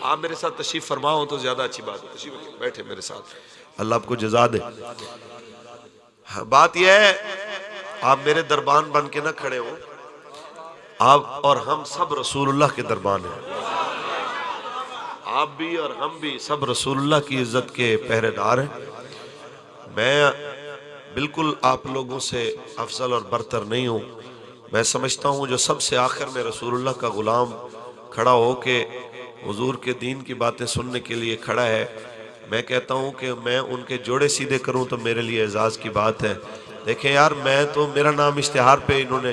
آپ میرے ساتھ تشریف فرماؤ تو زیادہ اچھی بات ہے، تشریف بیٹھے میرے ساتھ، اللہ آپ کو جزا دے۔ بات یہ ہے آپ میرے دربان بن کے نہ کھڑے ہو، آپ اور ہم سب رسول اللہ کے دربان ہیں، آپ بھی اور ہم بھی سب رسول اللہ کی عزت کے پہرے دار ہیں۔ میں بالکل آپ لوگوں سے افضل اور برتر نہیں ہوں، میں سمجھتا ہوں جو سب سے آخر میں رسول اللہ کا غلام کھڑا ہو کے حضور کے دین کی باتیں سننے کے لیے کھڑا ہے، میں کہتا ہوں کہ میں ان کے جوڑے سیدھے کروں تو میرے لیے اعزاز کی بات ہے۔ دیکھیں یار، میں تو میرا نام اشتہار پہ انہوں نے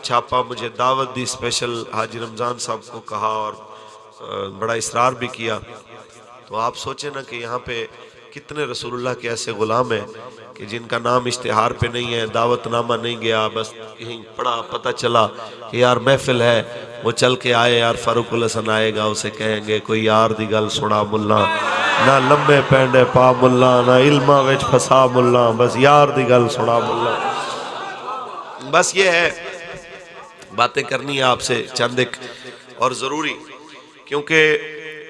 چھاپا، مجھے دعوت دی، اسپیشل حاجی رمضان صاحب کو کہا اور بڑا اصرار بھی کیا، تو آپ سوچیں نا کہ یہاں پہ کتنے رسول اللہ کے ایسے غلام ہیں کہ جن کا نام اشتہار پہ نہیں ہے، دعوت نامہ نہیں گیا، بس کہیں پڑھا پتہ چلا کہ یار محفل ہے، وہ چل کے آئے، یار فاروق الحسن آئے گا، اسے کہیں گے کوئی یار دی گل سنا ملا، نہ لمبے پینڈے پا ملا، نہ علمہ وچ پھسا ملا، بس یار دی گل سنا ملا۔ بس یہ ہے، باتیں کرنی ہے آپ سے چند ایک اور ضروری، کیونکہ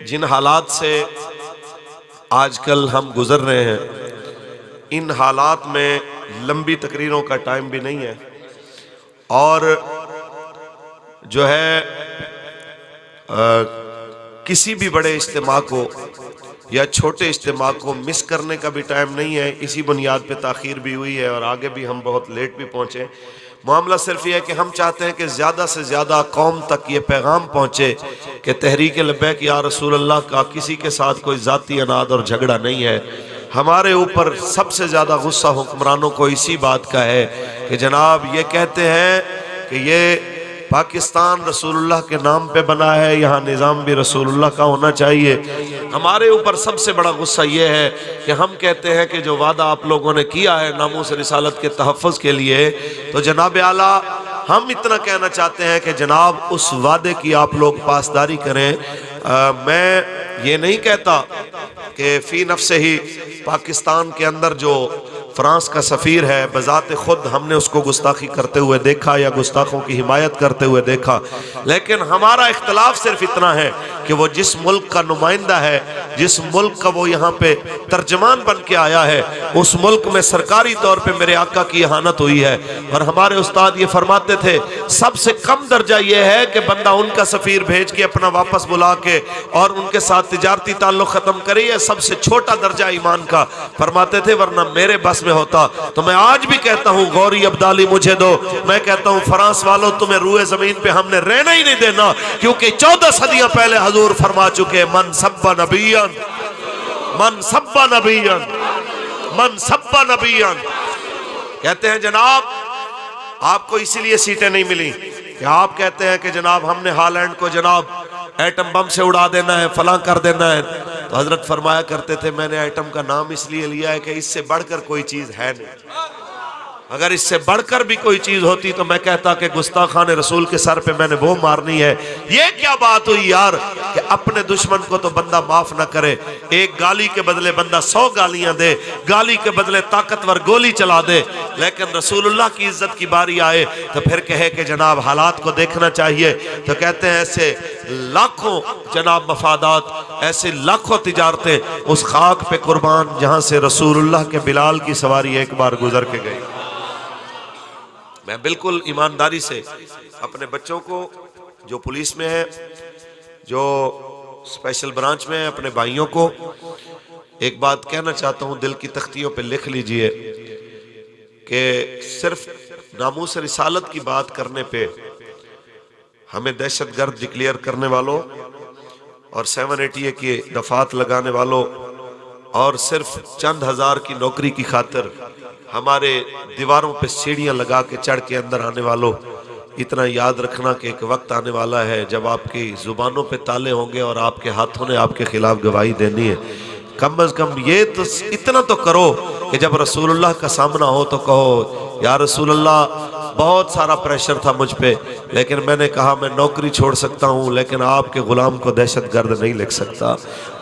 جن حالات سے آج کل ہم گزر رہے ہیں، ان حالات میں لمبی تقریروں کا ٹائم بھی نہیں ہے، اور جو ہے کسی بھی بڑے اجتماع کو یا چھوٹے اجتماع کو مس کرنے کا بھی ٹائم نہیں ہے۔ اسی بنیاد پہ تاخیر بھی ہوئی ہے اور آگے بھی ہم بہت لیٹ بھی پہنچے۔ معاملہ صرف یہ ہے کہ ہم چاہتے ہیں کہ زیادہ سے زیادہ قوم تک یہ پیغام پہنچے کہ تحریک لبیک یا رسول اللہ کا کسی کے ساتھ کوئی ذاتی اناد اور جھگڑا نہیں ہے۔ ہمارے اوپر سب سے زیادہ غصہ حکمرانوں کو اسی بات کا ہے کہ جناب یہ کہتے ہیں کہ یہ پاکستان رسول اللہ کے نام پہ بنا ہے، یہاں نظام بھی رسول اللہ کا ہونا چاہیے۔ ہمارے اوپر سب سے بڑا غصہ یہ ہے کہ ہم کہتے ہیں کہ جو وعدہ آپ لوگوں نے کیا ہے ناموس رسالت کے تحفظ کے لیے، تو جناب اعلیٰ ہم اتنا کہنا چاہتے ہیں کہ جناب اس وعدے کی آپ لوگ پاسداری کریں۔ میں یہ نہیں کہتا کہ فی نفس ہی پاکستان کے اندر جو فرانس کا سفیر ہے بذات خود ہم نے اس کو گستاخی کرتے ہوئے دیکھا یا گستاخوں کی حمایت کرتے ہوئے دیکھا، لیکن ہمارا اختلاف صرف اتنا ہے کہ وہ جس ملک کا نمائندہ ہے، جس ملک کا وہ یہاں پہ ترجمان بن کے آیا ہے، اس ملک میں سرکاری طور پہ میرے آقا کی اہانت ہوئی ہے۔ اور ہمارے استاد یہ فرماتے تھے سب سے کم درجہ یہ ہے کہ بندہ ان کا سفیر بھیج کے اپنا واپس بلا کے اور ان کے ساتھ تجارتی تعلق ختم کرے، یہ سب سے چھوٹا درجہ ایمان کا۔ فرماتے تھے ورنہ میرے بس میں ہوتا تو میں آج بھی کہتا ہوں غوری عبدالی مجھے دو، میں کہتا ہوں فرانس والوں تمہیں روئے زمین پہ ہم نے رہنا ہی نہیں دینا، کیونکہ 14 صدیاں پہلے حضور فرما چکے من سب نبیان من سب نبیان من سب نبیان۔ کہتے ہیں جناب آپ کو اسی لیے سیٹیں نہیں ملی کہ آپ کہتے ہیں کہ جناب ہم نے ہالینڈ کو جناب ایٹم بم سے اڑا دینا ہے، فلاں کر دینا ہے، تو حضرت فرمایا کرتے تھے میں نے ایٹم کا نام اس لیے لیا ہے کہ اس سے بڑھ کر کوئی چیز ہے نہیں، اگر اس سے بڑھ کر بھی کوئی چیز ہوتی تو میں کہتا کہ گستاخان رسول کے سر پہ میں نے وہ مارنی ہے۔ یہ کیا بات ہوئی یار کہ اپنے دشمن کو تو بندہ معاف نہ کرے، ایک گالی کے بدلے بندہ 100 گالیاں دے، گالی کے بدلے طاقتور گولی چلا دے، لیکن رسول اللہ کی عزت کی باری آئے تو پھر کہے کہ جناب حالات کو دیکھنا چاہیے۔ تو کہتے ہیں ایسے لاکھوں جناب مفادات، ایسے لاکھوں تجارتیں اس خاک پہ قربان جہاں سے رسول اللہ کے بلال کی سواری ایک بار گزر کے گئی۔ میں بالکل ایمانداری سے اپنے بچوں کو جو پولیس میں ہیں، جو اسپیشل برانچ میں ہیں، اپنے بھائیوں کو ایک بات کہنا چاہتا ہوں، دل کی تختیوں پہ لکھ لیجئے کہ صرف ناموس رسالت کی بات کرنے پہ ہمیں دہشت گرد ڈکلیئر کرنے والوں اور 780 کی دفعات لگانے والوں اور صرف چند ہزار کی نوکری کی خاطر ہمارے دیواروں پہ سیڑھیاں لگا کے چڑھ کے اندر آنے والوں، اتنا یاد رکھنا کہ ایک وقت آنے والا ہے جب آپ کی زبانوں پہ تالے ہوں گے اور آپ کے ہاتھوں نے آپ کے خلاف گواہی دینی ہے۔ کم از کم یہ تو اتنا تو کرو کہ جب رسول اللہ کا سامنا ہو تو کہو یا رسول اللہ بہت سارا پریشر تھا مجھ پہ، لیکن میں نے کہا میں نوکری چھوڑ سکتا ہوں لیکن آپ کے غلام کو دہشت گرد نہیں لکھ سکتا،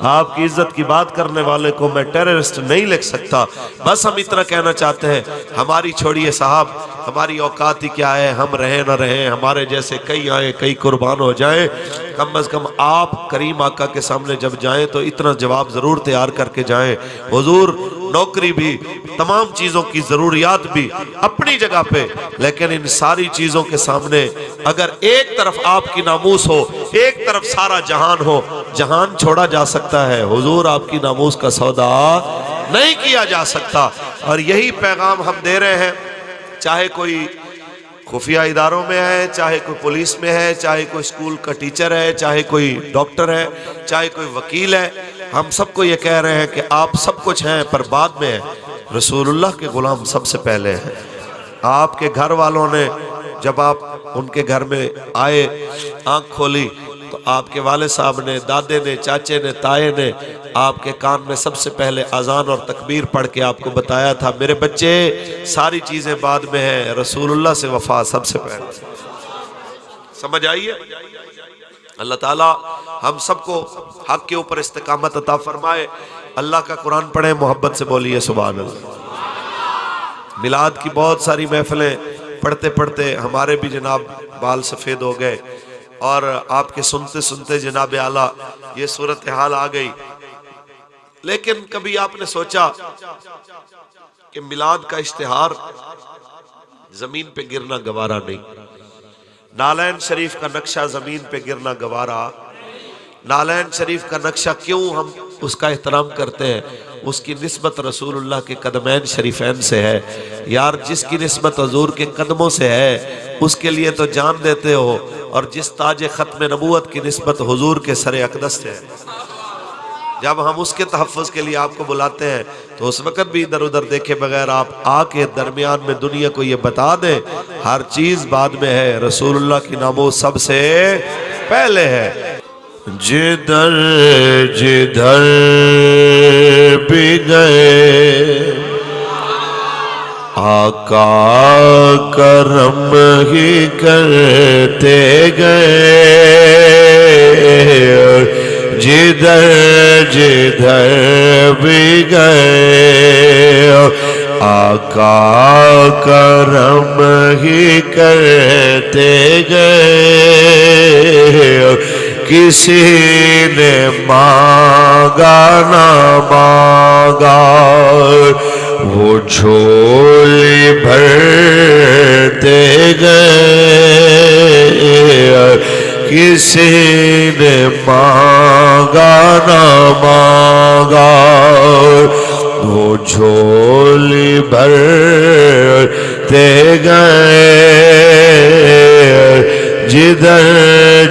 آپ کی عزت کی بات کرنے والے کو میں ٹیررسٹ نہیں لکھ سکتا۔ بس ہم اتنا کہنا چاہتے ہیں، ہماری چھوڑیے صاحب ہماری اوقات ہی کیا ہے، ہم رہیں نہ رہیں، ہمارے جیسے کئی آئیں کئی قربان ہو جائیں، کم از کم آپ کریم آقا کے سامنے جب جائیں تو اتنا جواب ضرور تیار کر کے جائیں، حضور نوکری بھی، تمام چیزوں کی ضروریات بھی اپنی جگہ پہ، لیکن ان ساری چیزوں کے سامنے اگر ایک طرف آپ کی ناموس ہو، ایک طرف سارا جہان ہو، جہان چھوڑا جا سکتا ہے، حضور آپ کی ناموس کا سودا نہیں کیا جا سکتا۔ اور یہی پیغام ہم دے رہے ہیں، چاہے کوئی خفیہ اداروں میں ہے، چاہے کوئی پولیس میں ہے، چاہے کوئی اسکول کا ٹیچر ہے، چاہے کوئی ڈاکٹر ہے، چاہے کوئی وکیل ہے، ہم سب کو یہ کہہ رہے ہیں کہ آپ سب کچھ ہیں پر بعد میں ہیں، رسول اللہ کے غلام سب سے پہلے ہیں۔ آپ کے گھر والوں نے جب آپ ان کے گھر میں آئے، آنکھ کھولی تو آپ کے والد صاحب نے، دادے نے، چاچے نے، تائے نے آپ کے کان میں سب سے پہلے اذان اور تکبیر پڑھ کے آپ کو بتایا تھا، میرے بچے ساری چیزیں بعد میں ہیں، رسول اللہ سے وفا سب سے پہلے۔ سمجھ آئیے؟ اللہ تعالیٰ ہم سب کو حق کے اوپر استقامت عطا فرمائے۔ اللہ کا قرآن پڑھیں، محبت سے بولیے سبحان اللہ۔ میلاد کی بہت ساری محفلیں پڑھتے پڑھتے ہمارے بھی جناب بال سفید ہو گئے، اور آپ کے سنتے سنتے جناب اعلیٰ یہ صورتحال آ گئی، لیکن کبھی آپ نے سوچا کہ میلاد کا اشتہار زمین پہ گرنا گوارا نہیں، نالین شریف کا نقشہ زمین پہ گرنا گوارا، نالین شریف کا نقشہ کیوں ہم اس کا احترام کرتے ہیں؟ اس کی نسبت رسول اللہ کے قدمین شریفین سے ہے۔ یار جس کی نسبت حضور کے قدموں سے ہے اس کے لیے تو جان دیتے ہو، اور جس تاج ختم نبوت کی نسبت حضور کے سر اقدس سے ہے، جب ہم اس کے تحفظ کے لیے آپ کو بلاتے ہیں تو اس وقت بھی ادھر ادھر دیکھے بغیر آپ آ کے درمیان میں دنیا کو یہ بتا دیں ہر چیز بعد میں ہے، رسول اللہ کی ناموس سب سے پہلے ہے۔ جدھر جدھر بھی گئے آقا کرم ہی کرتے گئے، جدھر جدھر بھی گئے آقا کرم ہی کرتے گئے، کسی نے مانگا نہ مانگا وہ جھولی بھرتے گئے، کسی نے مانگا نہ مانگا وہ جھولی بھرتے گئے، جدھر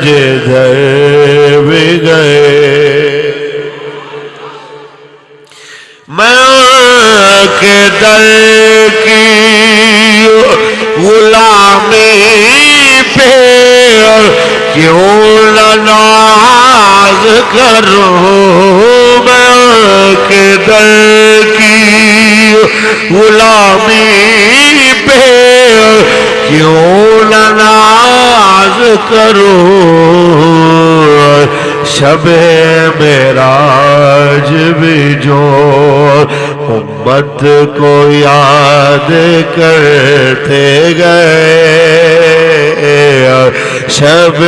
جدھر بھی گئے۔ میں کے در کی غلامی پہ کیوں نہ ناز کروں، میں کے در کی غلامی پہ کیوں نہ ناز کروں، شب معراج بھی جو امت کو یاد کرتے گئے، شب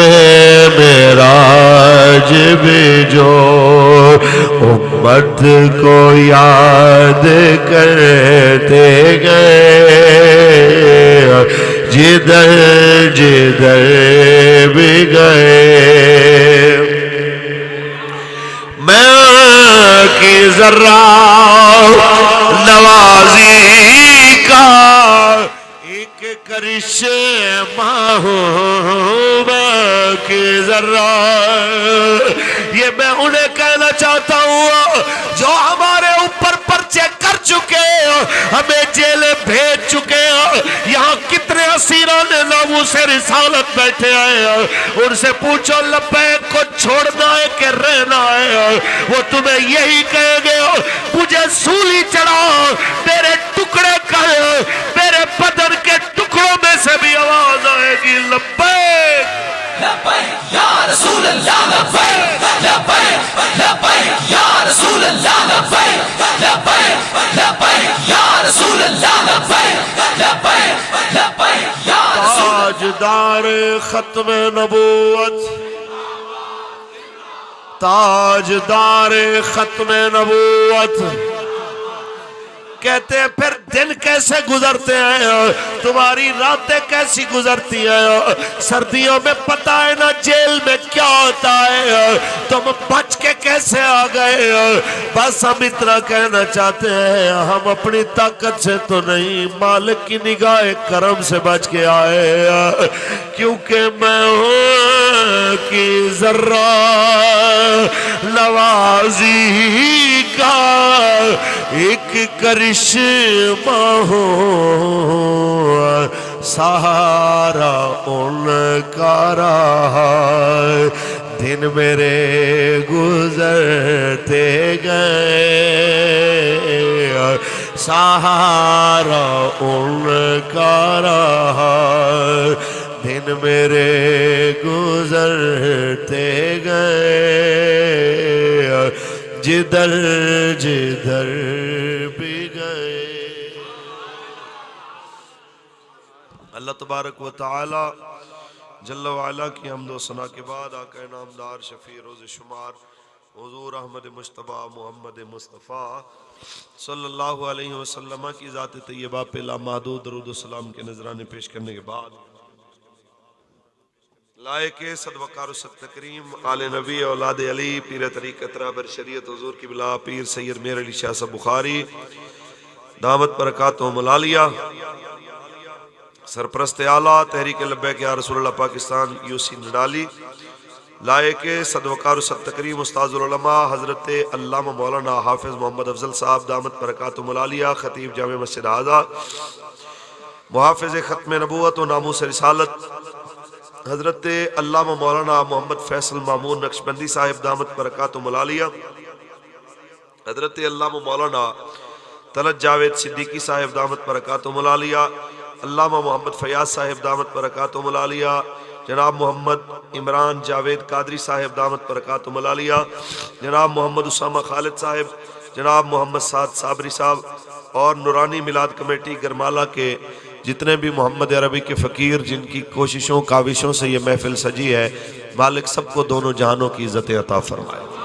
معراج بھی جو امت کو یاد کرتے گئے، جدھر جدھر بھی گئے۔ میں کی ذرہ نوازی کا ایک کرشمہ ہوں، میں کی ذرہ، یہ میں انہیں کہنا چاہتا ہوں جو ہمارے اوپر پرچے کر چکے، ہمیں جیلیں بھیج چکے، یہاں کتنے اسیران ناموس رسالت بیٹھے ہیں، ان سے پوچھو لبیک کو چھوڑنا ہے کہ رہنا ہے، وہ تمہیں یہی کہیں گے مجھے سولی چڑھا، تیرے ٹکڑے کر، تیرے بدن کے ٹکڑوں میں سے بھی آواز آئے گی لبیک لبیک یا رسول اللہ، لبیک لبیک لبیک یا رسول اللہ، لبیک لبیک لبیک یا رسول اللہ، لبیک لبیک لبیک ختم نبوت، تاجدار ختم نبوت. کہتے ہیں پھر دن کیسے گزرتے ہیں، تمہاری راتیں کیسی گزرتی ہیں، سردیوں میں پتہ ہے نا جیل میں کیا ہوتا ہے، تم بچ کے کیسے آ گئے. بس ہم اتنا کہنا چاہتے ہیں ہم اپنی طاقت سے تو نہیں، مالک کی نگاہ کرم سے بچ کے آئے، کیونکہ میں ہوں کی ذرہ نوازی کا ایک کرشمہ ہوں، سہارا ان کا رہا. دن میرے گزرتے گئے، سہارا ان کا رہا. دن میرے گزرتے گئے، جدھر جدھر بھی گئے. اللہ تبارک و تعالی جل وعلا کی حمد و ثنا کے بعد آقا نامدار شفیع روز شمار حضور احمد مجتبی محمد مصطفیٰ صلی اللہ علیہ وسلم کی ذات طیبہ پہ لامحدود درود و سلام کے نذرانے پیش کرنے کے بعد لائق صد وقار و صد تکریم آل نبی اولاد علی پیر طریقت رہبر شریعت حضور کی بلا پیر سید میر علی شاہ صاحب بخاری دامت برکاتہم العالیہ، سرپرست اعلیٰ تحریک لبیک یا رسول اللہ پاکستان یوسی نڈالی، لائق صد وقار و صد تکریم استاذ العلماء حضرت علامہ مولانا حافظ محمد افضل صاحب دامت برکاتہم العالیہ، خطیب جامع مسجد اعظم، محافظ ختم نبوت و ناموس رسالت حضرت علامہ مولانا محمد فیصل مامون نقشبندی صاحب دامت برکاتہم العالیہ، حضرت علامہ مولانا طلعت جاوید صدیقی صاحب دامت برکاتہم العالیہ، علامہ محمد فیاض صاحب دامت برکاتہم العالیہ، جناب محمد عمران جاوید قادری صاحب دامت برکاتہم العالیہ، جناب محمد اسامہ خالد صاحب، جناب محمد سعد صابری صاحب اور نورانی میلاد کمیٹی گرمالہ کے جتنے بھی محمد عربی کے فقیر جن کی کوششوں کاوشوں سے یہ محفل سجی ہے، مالک سب کو دونوں جہانوں کی عزت عطا فرمائے.